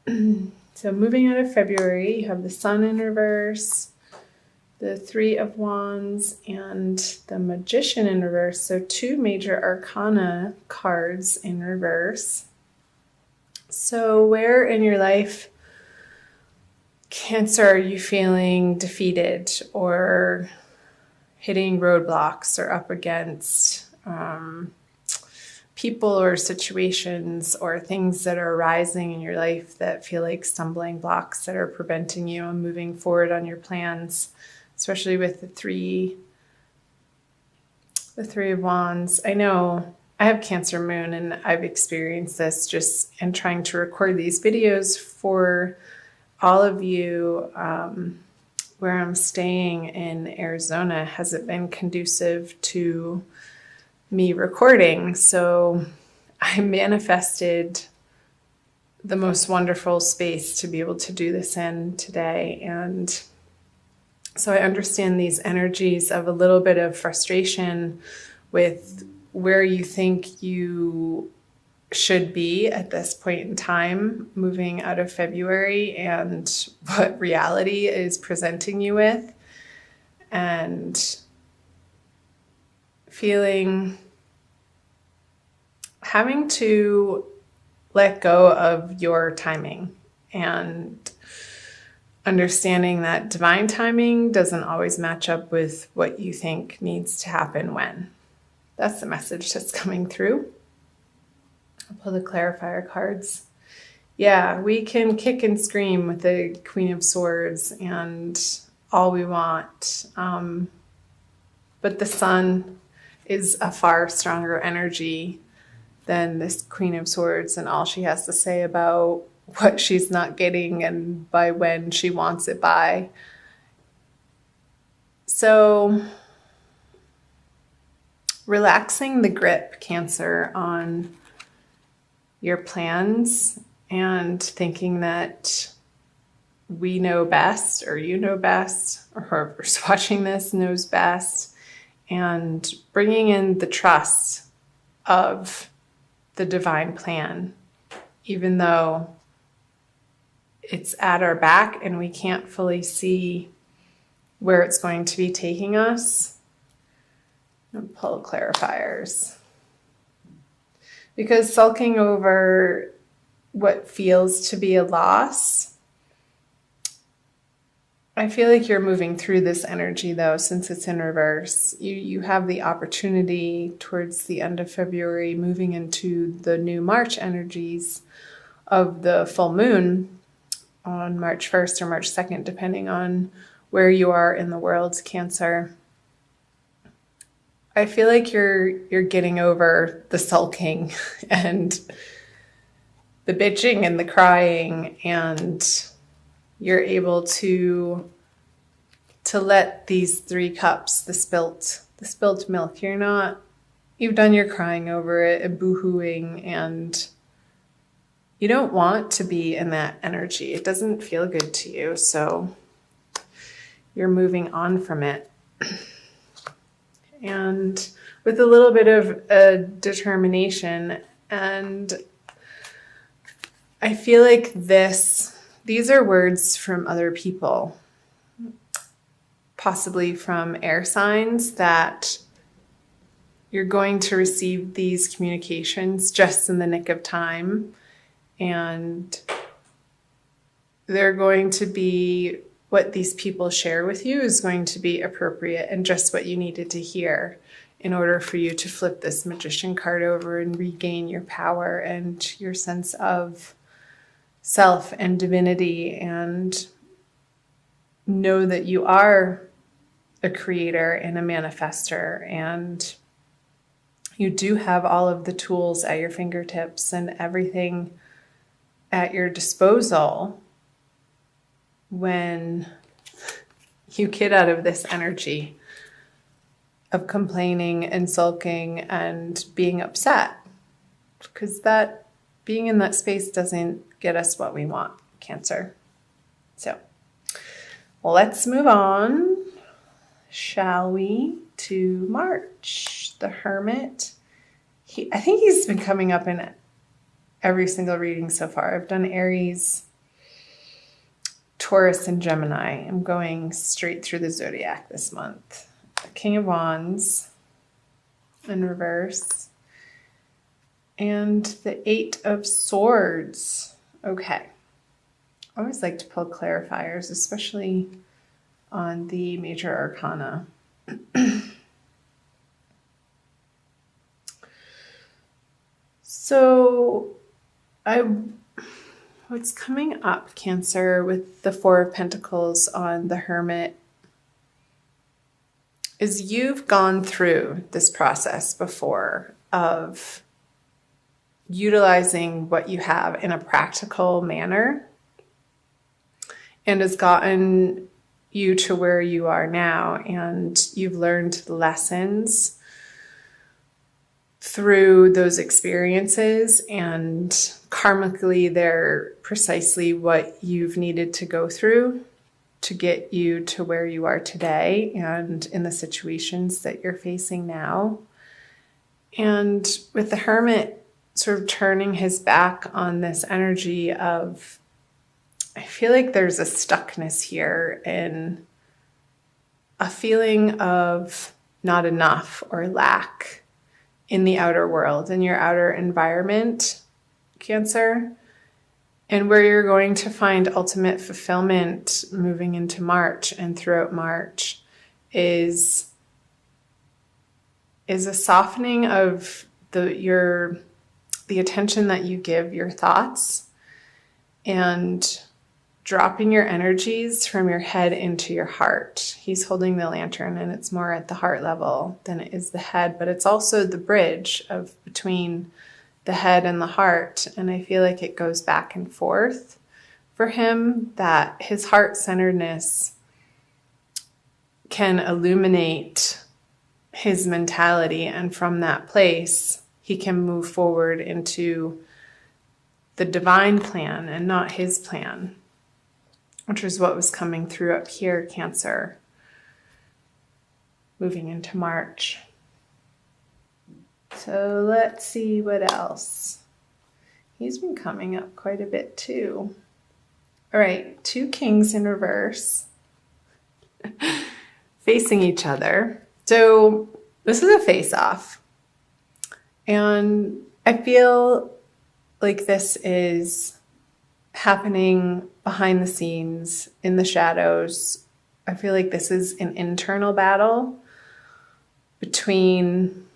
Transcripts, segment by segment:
So moving out of February, you have the Sun in reverse, the Three of Wands, and the Magician in reverse. So 2 major arcana cards in reverse. So where in your life, Cancer, are you feeling defeated or hitting roadblocks or up against people or situations or things that are arising in your life that feel like stumbling blocks that are preventing you from moving forward on your plans, especially with the three of Wands? I know I have Cancer moon, and I've experienced this just in trying to record these videos for all of you. Where I'm staying in Arizona hasn't been conducive to me recording. So I manifested the most wonderful space to be able to do this in today. And so I understand these energies of a little bit of frustration with where you think you should be at this point in time, moving out of February, and what reality is presenting you with, and having to let go of your timing and understanding that divine timing doesn't always match up with what you think needs to happen when. That's the message that's coming through. I'll pull the clarifier cards. Yeah, we can kick and scream with the Queen of Swords and all we want. But the Sun is a far stronger energy than this Queen of Swords and all she has to say about what she's not getting and by when she wants it by. So relaxing the grip, Cancer, on your plans and thinking that we know best, or you know best, or whoever's watching this knows best, and bringing in the trust of the divine plan, even though it's at our back and we can't fully see where it's going to be taking us. I'm gonna pull clarifiers. Because sulking over what feels to be a loss, I feel like you're moving through this energy, though, since it's in reverse. You have the opportunity towards the end of February, moving into the new March energies of the full moon on March 1st or March 2nd, depending on where you are in the world, Cancer. I feel like you're getting over the sulking and the bitching and the crying, and you're able to let these 3 cups, the spilt milk. You've done your crying over it and boo-hooing, and you don't want to be in that energy. It doesn't feel good to you, so you're moving on from it. And with a little bit of determination. And I feel like these are words from other people, possibly from air signs, that you're going to receive these communications just in the nick of time. And they're going to be, what these people share with you is going to be appropriate and just what you needed to hear in order for you to flip this Magician card over and regain your power and your sense of self and divinity, and know that you are a creator and a manifester, and you do have all of the tools at your fingertips and everything at your disposal when you get out of this energy of complaining and sulking and being upset, because that being in that space doesn't get us what we want, Cancer. So let's move on, shall we, to March. The Hermit. I think he's been coming up in every single reading so far. I've done Aries, Taurus and Gemini. I'm going straight through the zodiac this month. The King of Wands in reverse. And the Eight of Swords. Okay. I always like to pull clarifiers, especially on the major arcana. So what's coming up, Cancer, with the Four of Pentacles on the Hermit is you've gone through this process before of utilizing what you have in a practical manner, and has gotten you to where you are now, and you've learned the lessons through those experiences, and karmically they're precisely what you've needed to go through to get you to where you are today and in the situations that you're facing now. And with the Hermit sort of turning his back on this energy of, I feel like there's a stuckness here in a feeling of not enough or lack in the outer world, in your outer environment, Cancer, and where you're going to find ultimate fulfillment moving into March and throughout March is a softening of the attention that you give your thoughts, and dropping your energies from your head into your heart. He's holding the lantern, and it's more at the heart level than it is the head, but it's also the bridge of between the head and the heart. And I feel like it goes back and forth for him, that his heart-centeredness can illuminate his mentality, and from that place he can move forward into the divine plan and not his plan, which is what was coming through up here, Cancer, moving into March. So let's see what else. He's been coming up quite a bit too. All right, two kings in reverse facing each other. So this is a face-off. And I feel like this is happening behind the scenes, in the shadows. I feel like this is an internal battle between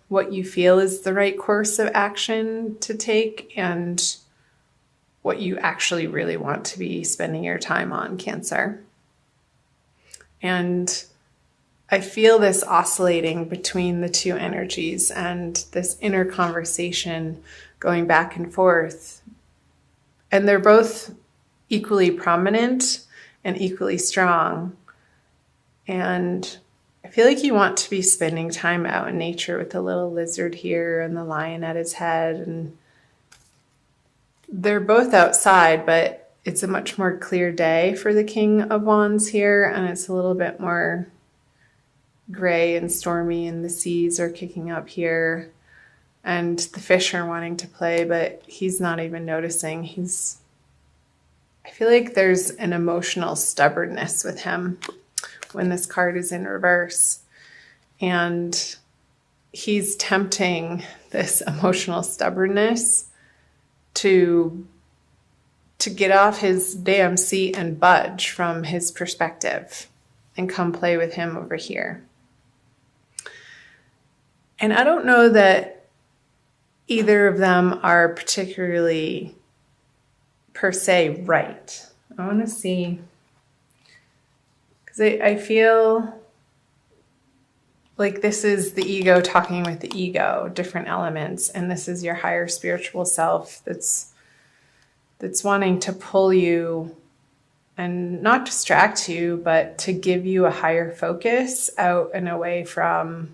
what you feel is the right course of action to take and what you actually really want to be spending your time on, Cancer. And I feel this oscillating between the two energies and this inner conversation going back and forth. And they're both equally prominent and equally strong. And I feel like you want to be spending time out in nature with the little lizard here and the lion at his head. And they're both outside, but it's a much more clear day for the King of Wands here. And it's a little bit more gray and stormy, and the seas are kicking up here. And the fish are wanting to play, but he's not even noticing. I feel like there's an emotional stubbornness with him when this card is in reverse. And he's tempting this emotional stubbornness to get off his damn seat and budge from his perspective and come play with him over here. And I don't know that either of them are particularly per se right. I want to see, because I feel like this is the ego talking with the ego, different elements, and this is your higher spiritual self that's wanting to pull you and not distract you, but to give you a higher focus out and away from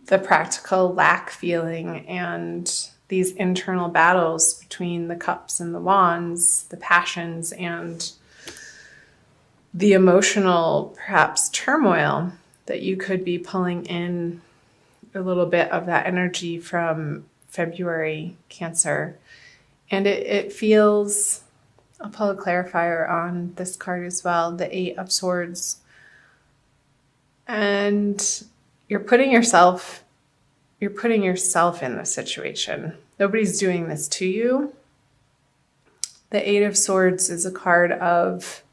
the practical lack feeling and these internal battles between the cups and the wands, the passions and the emotional, perhaps, turmoil that you could be pulling in a little bit of that energy from February, Cancer. And it feels I'll pull a clarifier on this card as well, the Eight of Swords. And you're putting yourself in the situation. Nobody's doing this to you. The Eight of Swords is a card of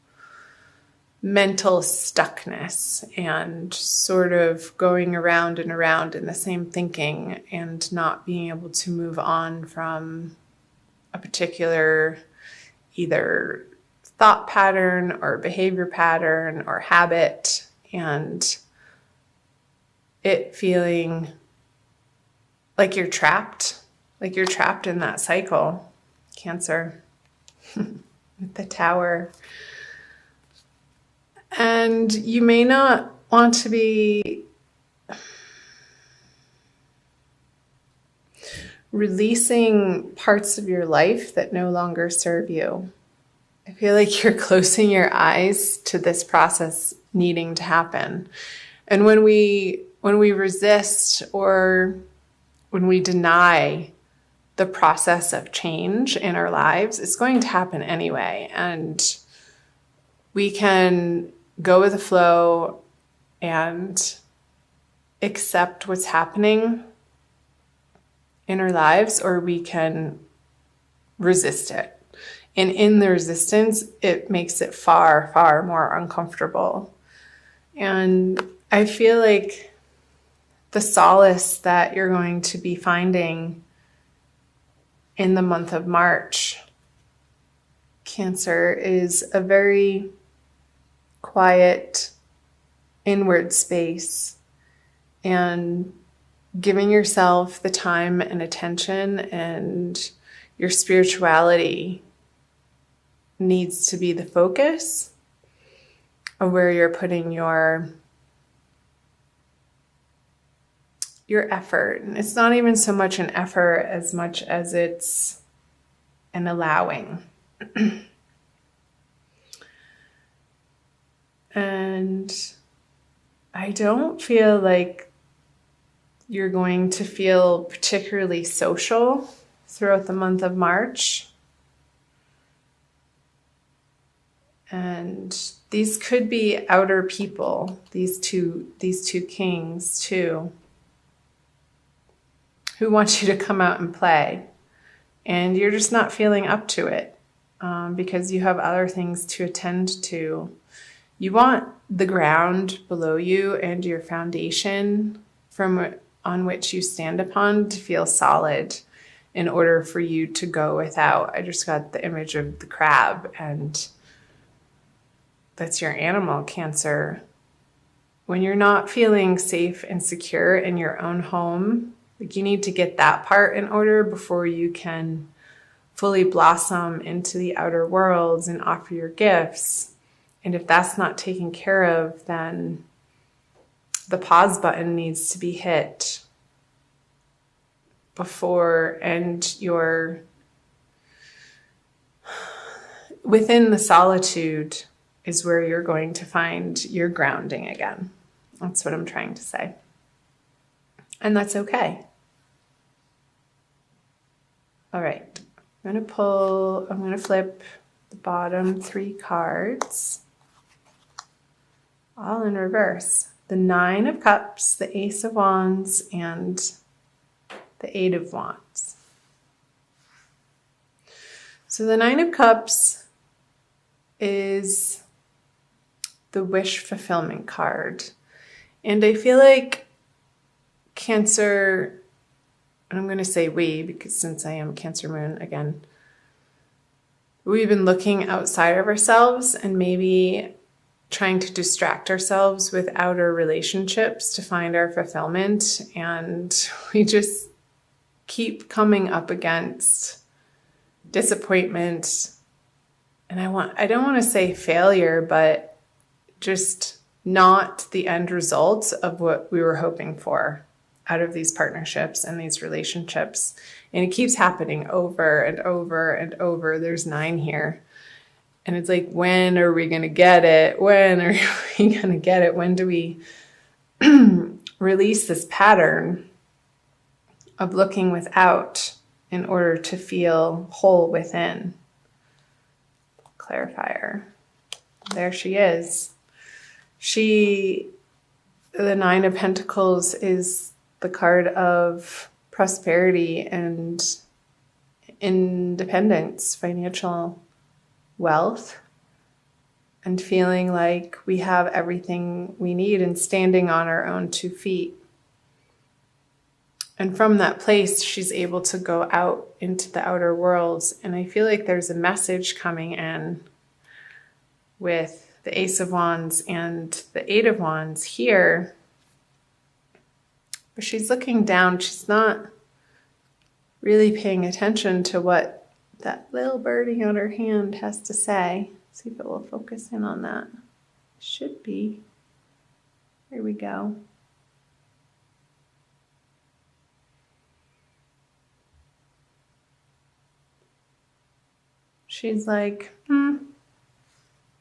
mental stuckness and sort of going around and around in the same thinking and not being able to move on from a particular either thought pattern or behavior pattern or habit, and it feeling like you're trapped in that cycle, Cancer, with the Tower. And you may not want to be releasing parts of your life that no longer serve you. I feel like you're closing your eyes to this process needing to happen. And when we resist or when we deny the process of change in our lives, it's going to happen anyway. And we can go with the flow and accept what's happening in our lives, or we can resist it. And in the resistance, it makes it far, far more uncomfortable. And I feel like the solace that you're going to be finding in the month of March, Cancer, is a very quiet inward space and giving yourself the time and attention, and your spirituality needs to be the focus of where you're putting your effort. And it's not even so much an effort as much as it's an allowing. And I don't feel like you're going to feel particularly social throughout the month of March. And these could be outer people, these two kings too, who want you to come out and play. And you're just not feeling up to it because you have other things to attend to. You want the ground below you and your foundation on which you stand upon to feel solid in order for you to go without. I just got the image of the crab, and that's your animal, Cancer. When you're not feeling safe and secure in your own home, like, you need to get that part in order before you can fully blossom into the outer worlds and offer your gifts. And if that's not taken care of, then the pause button needs to be hit before, and you're within the solitude is where you're going to find your grounding again. That's what I'm trying to say. And that's okay. All right. I'm going to flip the bottom 3 cards, all in reverse. The 9 of Cups, the Ace of Wands, and the 8 of Wands. So the 9 of Cups is the wish fulfillment card. And I feel like Cancer, and I'm going to say we, because since I am Cancer moon again, we've been looking outside of ourselves and maybe trying to distract ourselves with outer relationships to find our fulfillment. And we just keep coming up against disappointment. And I don't want to say failure, but just not the end result of what we were hoping for out of these partnerships and these relationships. And it keeps happening over and over and over. There's 9 here. And it's like, when are we going to get it? When are we going to get it? When do we release this pattern of looking without in order to feel whole within? clarifier. There she is. The Nine of Pentacles is the card of prosperity and independence, financial wealth, and feeling like we have everything we need and standing on our own 2 feet. And from that place, she's able to go out into the outer worlds. And I feel like there's a message coming in with the Ace of Wands and the Eight of Wands here. But she's looking down. She's not really paying attention to what that little birdie on her hand has to say. See if it will focus in on that. Should be. Here we go. She's like,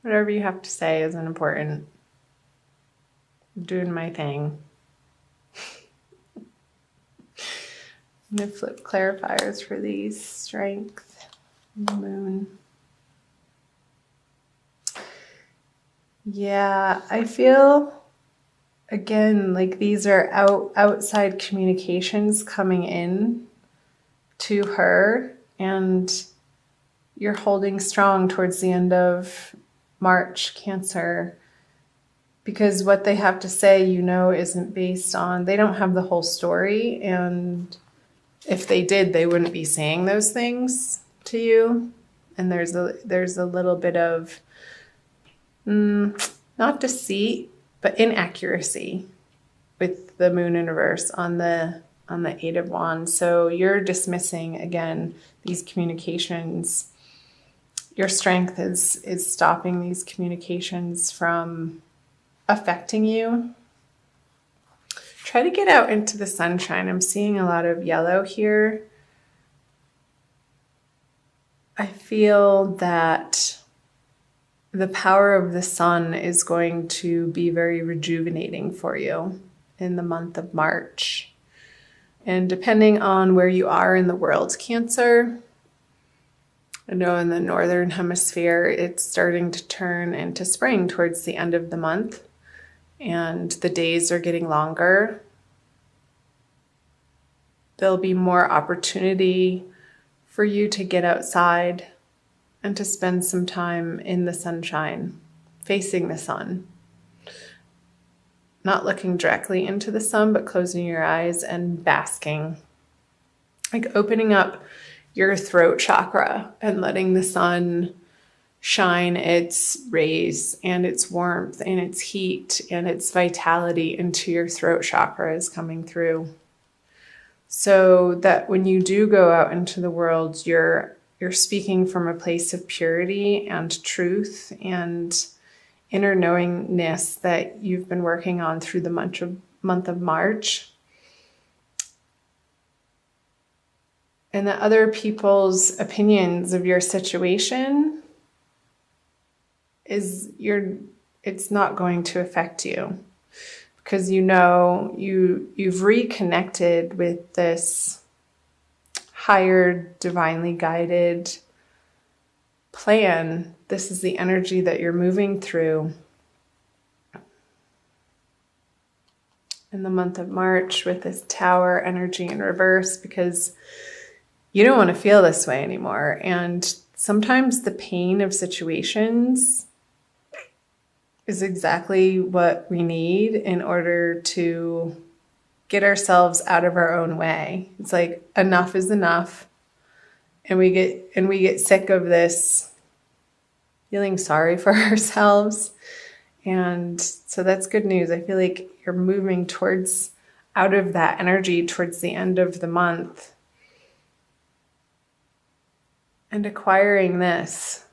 whatever you have to say isn't important. I'm doing my thing. I'm going to flip clarifiers for these. Strength, Moon. Yeah, I feel, again, like these are outside communications coming in to her, and you're holding strong towards the end of March, Cancer, because what they have to say, isn't based on, they don't have the whole story, and if they did, they wouldn't be saying those things to you. And there's a little bit of not deceit, but inaccuracy with the Moon in reverse on the Eight of Wands. So you're dismissing again these communications. Your strength is stopping these communications from affecting you. Try to get out into the sunshine. I'm seeing a lot of yellow here. I feel that the power of the sun is going to be very rejuvenating for you in the month of March. And depending on where you are in the world, Cancer, I know in the northern hemisphere, it's starting to turn into spring towards the end of the month, and the days are getting longer. There'll be more opportunity for you to get outside and to spend some time in the sunshine, facing the sun. Not looking directly into the sun, but closing your eyes and basking. Like opening up your throat chakra and letting the sun shine its rays and its warmth and its heat and its vitality into your throat chakra is coming through. So that when you do go out into the world, you're speaking from a place of purity and truth and inner knowingness that you've been working on through the month of March. And that other people's opinions of your situation it's not going to affect you, because you've reconnected with this higher, divinely guided plan. This is the energy that you're moving through in the month of March with this Tower energy in reverse, because you don't want to feel this way anymore. And sometimes the pain of situations is exactly what we need in order to get ourselves out of our own way. It's like enough is enough. And we get sick of this feeling sorry for ourselves. And so that's good news. I feel like you're moving out of that energy towards the end of the month and acquiring this,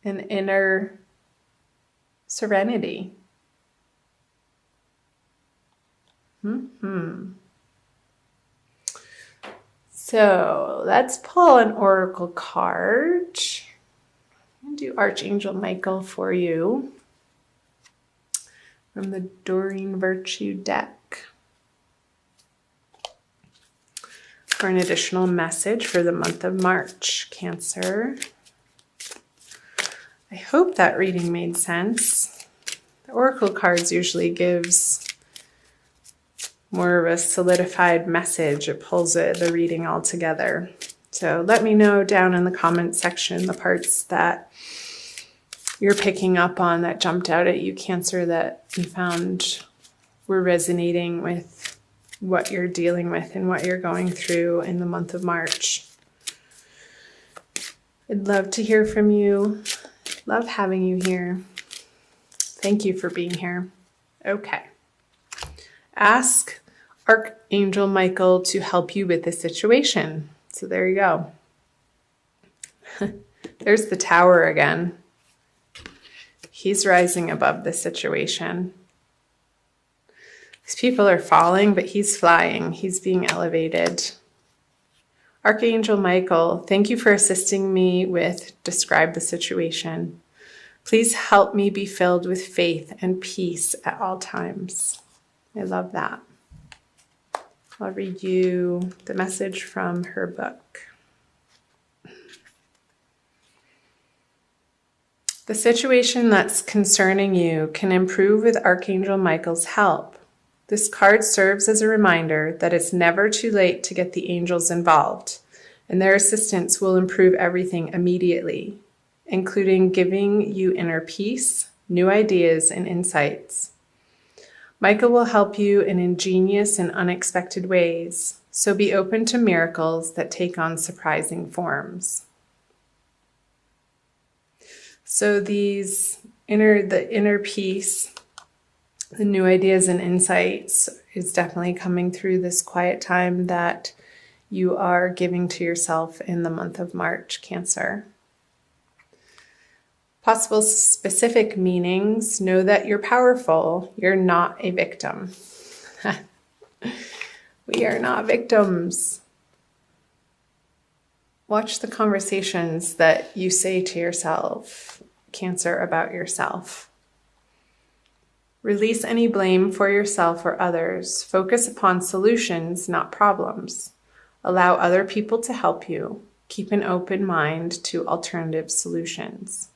an inner serenity. So let's pull an oracle card. I'm going to do Archangel Michael for you from the Doreen Virtue deck for an additional message for the month of March, Cancer. I hope that reading made sense. The Oracle cards usually gives more of a solidified message. It pulls the reading all together. So let me know down in the comments section the parts that you're picking up on that jumped out at you, Cancer, that you found were resonating with what you're dealing with and what you're going through in the month of March. I'd love to hear from you. Love having you here. Thank you for being here. Okay. Ask Archangel Michael to help you with this situation. So there you go. There's the Tower again. He's rising above the situation. These people are falling, but he's flying. He's being elevated. Archangel Michael, thank you for assisting me with describe the situation. Please help me be filled with faith and peace at all times. I love that. I'll read you the message from her book. The situation that's concerning you can improve with Archangel Michael's help. This card serves as a reminder that it's never too late to get the angels involved, and their assistance will improve everything immediately, including giving you inner peace, new ideas, and insights. Michael will help you in ingenious and unexpected ways, so be open to miracles that take on surprising forms. So the inner peace, the new ideas and insights is definitely coming through this quiet time that you are giving to yourself in the month of March, Cancer. Possible specific meanings: know that you're powerful. You're not a victim. We are not victims. Watch the conversations that you say to yourself, Cancer, about yourself. Release any blame for yourself or others. Focus upon solutions, not problems. Allow other people to help you. Keep an open mind to alternative solutions.